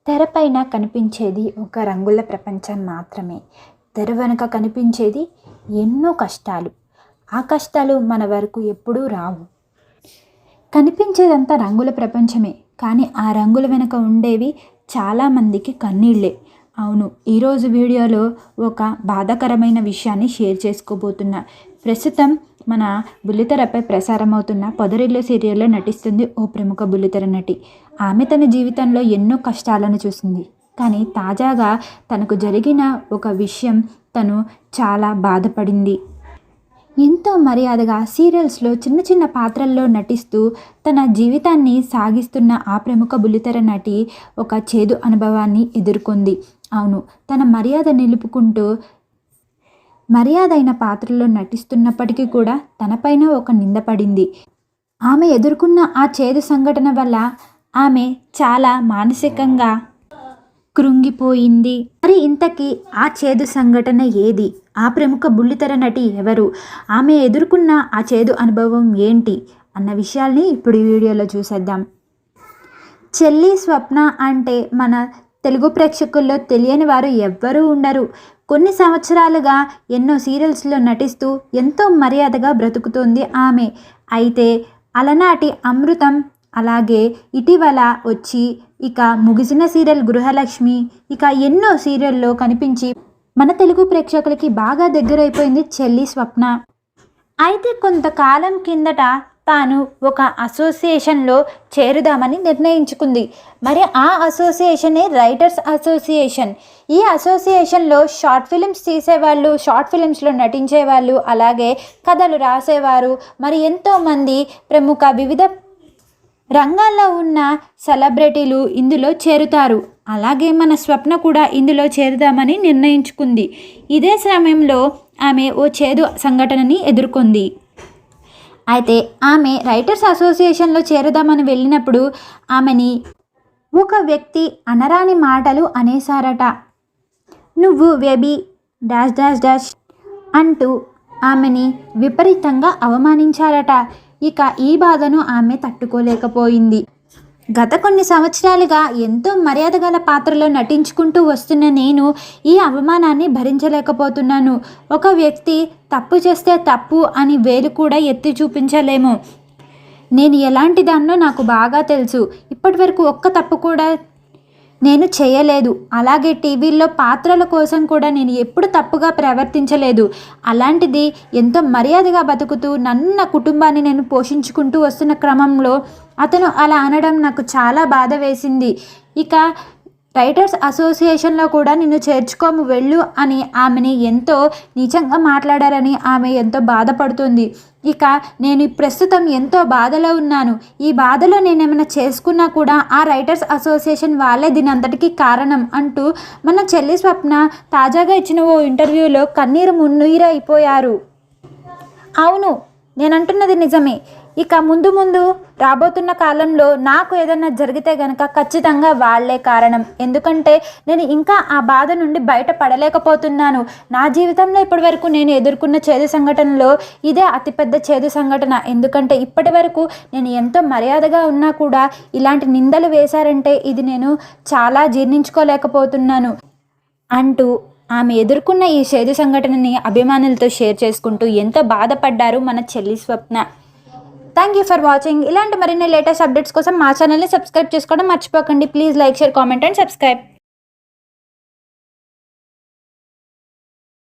తెరపైన కనిపించేది ఒక రంగుల ప్రపంచం మాత్రమే. తెర వెనుక కనిపించేది ఎన్నో కష్టాలు. ఆ కష్టాలు మన వరకు ఎప్పుడూ రావు. కనిపించేదంతా రంగుల ప్రపంచమే, కానీ ఆ రంగుల వెనుక ఉండేవి చాలామందికి కన్నీళ్ళే. అవును, ఈరోజు వీడియోలో ఒక బాధాకరమైన విషయాన్ని షేర్ చేసుకోబోతున్నా. ప్రస్తుతం మన బుల్లితెరపై ప్రసారమవుతున్న పొదరిల్లు సీరియల్లో నటిస్తుంది ఓ ప్రముఖ బుల్లితెర నటి. ఆమె తన జీవితంలో ఎన్నో కష్టాలను చూసింది, కానీ తాజాగా తనకు జరిగిన ఒక విషయం తను చాలా బాధపడింది. ఎంతో మర్యాదగా సీరియల్స్లో చిన్న చిన్న పాత్రల్లో నటిస్తూ తన జీవితాన్ని సాగిస్తున్న ఆ ప్రముఖ బుల్లితెర నటి ఒక చేదు అనుభవాన్ని ఎదుర్కొంది. అవును, తన మర్యాద నిలుపుకుంటూ మర్యాదైన పాత్రలో నటిస్తున్నప్పటికీ కూడా తనపైన ఒక నింద పడింది. ఆమె ఎదుర్కొన్న ఆ చేదు సంఘటన వల్ల ఆమె చాలా మానసికంగా కృంగిపోయింది. మరి ఇంతకీ ఆ చేదు సంఘటన ఏది? ఆ ప్రముఖ బుల్లితెర నటి ఎవరు? ఆమె ఎదుర్కొన్న ఆ చేదు అనుభవం ఏంటి అన్న విషయాల్ని ఇప్పుడు ఈ వీడియోలో చూసేద్దాం. చెల్లి స్వప్న అంటే మన తెలుగు ప్రేక్షకుల్లో తెలియని వారు ఎవ్వరూ ఉండరు. కొన్ని సంవత్సరాలుగా ఎన్నో సీరియల్స్లో నటిస్తూ ఎంతో మర్యాదగా బ్రతుకుతోంది ఆమె. అయితే అలనాటి అమృతం, అలాగే ఇటీవల వచ్చి ఇక ముగిసిన సీరియల్ గృహలక్ష్మి, ఇక ఎన్నో సీరియల్లో కనిపించి మన తెలుగు ప్రేక్షకులకి బాగా దగ్గరైపోయింది చెల్లి స్వప్న. అయితే కొంతకాలం కిందట తాను ఒక అసోసియేషన్లో చేరుదామని నిర్ణయించుకుంది. మరి ఆ అసోసియేషనే రైటర్స్ అసోసియేషన్. ఈ అసోసియేషన్లో షార్ట్ ఫిలిమ్స్ తీసేవాళ్ళు, షార్ట్ ఫిలిమ్స్లో నటించేవాళ్ళు, అలాగే కథలు రాసేవారు, మరి ఎంతోమంది ప్రముఖ వివిధ రంగాల్లో ఉన్న సెలబ్రిటీలు ఇందులో చేరుతారు. అలాగే మన స్వప్న కూడా ఇందులో చేరుదామని నిర్ణయించుకుంది. ఇదే సమయంలో ఆమె ఓ చేదు సంఘటనని ఎదుర్కొంది. అయితే ఆమె రైటర్స్ అసోసియేషన్లో చేరుదామని వెళ్ళినప్పుడు ఆమెని ఒక వ్యక్తి అనరాని మాటలు అనేశారట. నువ్వు వెబి డాష్ డాష్ డాష్ అంటూ ఆమెని విపరీతంగా అవమానించారట. ఇక ఈ బాధను ఆమె తట్టుకోలేకపోయింది. గత కొన్ని సంవత్సరాలుగా ఎంతో మర్యాద గల పాత్రలో నటించుకుంటూ వస్తున్న నేను ఈ అవమానాన్ని భరించలేకపోతున్నాను. ఒక వ్యక్తి తప్పు చేస్తే తప్పు అని వేలు కూడా ఎత్తి చూపించలేము. నేను ఎలాంటి దాన్నో నాకు బాగా తెలుసు. ఇప్పటి వరకు ఒక్క తప్పు కూడా నేను చేయలేదు. అలాగే టీవీల్లో పాత్రల కోసం కూడా నేను ఎప్పుడు తప్పుగా ప్రవర్తించలేదు. అలాంటిది ఎంతో మర్యాదగా బతుకుతూ నన్ను, నా కుటుంబాన్ని నేను పోషించుకుంటూ వస్తున్న క్రమంలో అతను అలా అనడం నాకు చాలా బాధ వేసింది. ఇక రైటర్స్ అసోసియేషన్లో కూడా నిన్ను చేర్చుకోము వెళ్ళు అని ఆమెని ఎంతో నీచంగా మాట్లాడారని ఆమె ఎంతో బాధపడుతుంది. ఇక నేను ప్రస్తుతం ఎంతో బాధలో ఉన్నాను. ఈ బాధలో నేనేమైనా చేసుకున్నా కూడా ఆ రైటర్స్ అసోసియేషన్ వాళ్ళే దీని అంతటికీ కారణం అంటూ మన చెల్లి స్వప్న తాజాగా ఇచ్చిన ఓ ఇంటర్వ్యూలో కన్నీరు మున్నీరు అయిపోయారు. అవును, నేను అంటున్నది నిజమే. ఇక ముందు ముందు రాబోతున్న కాలంలో నాకు ఏదైనా జరిగితే కనుక ఖచ్చితంగా వాళ్లే కారణం. ఎందుకంటే నేను ఇంకా ఆ బాధ నుండి బయటపడలేకపోతున్నాను. నా జీవితంలో ఇప్పటి వరకు నేను ఎదుర్కొన్న చేదు సంఘటనలో ఇదే అతిపెద్ద చేదు సంఘటన. ఎందుకంటే ఇప్పటి వరకు నేను ఎంతో మర్యాదగా ఉన్నా కూడా ఇలాంటి నిందలు వేశారంటే ఇది నేను చాలా జీర్ణించుకోలేకపోతున్నాను అంటూ ఆమె ఎదుర్కొన్న ఈ చేదు సంఘటనని అభిమానులతో షేర్ చేసుకుంటూ ఎంతో బాధపడ్డారు మన చెల్లి Swapna. Thank you for watching. ఇలాంటి మరిన్ని లేటెస్ట్ అప్డేట్స్ కోసం మా ఛానల్ని సబ్స్క్రైబ్ చేసుకోవడం మర్చిపోకండి. Please like, share, comment and subscribe.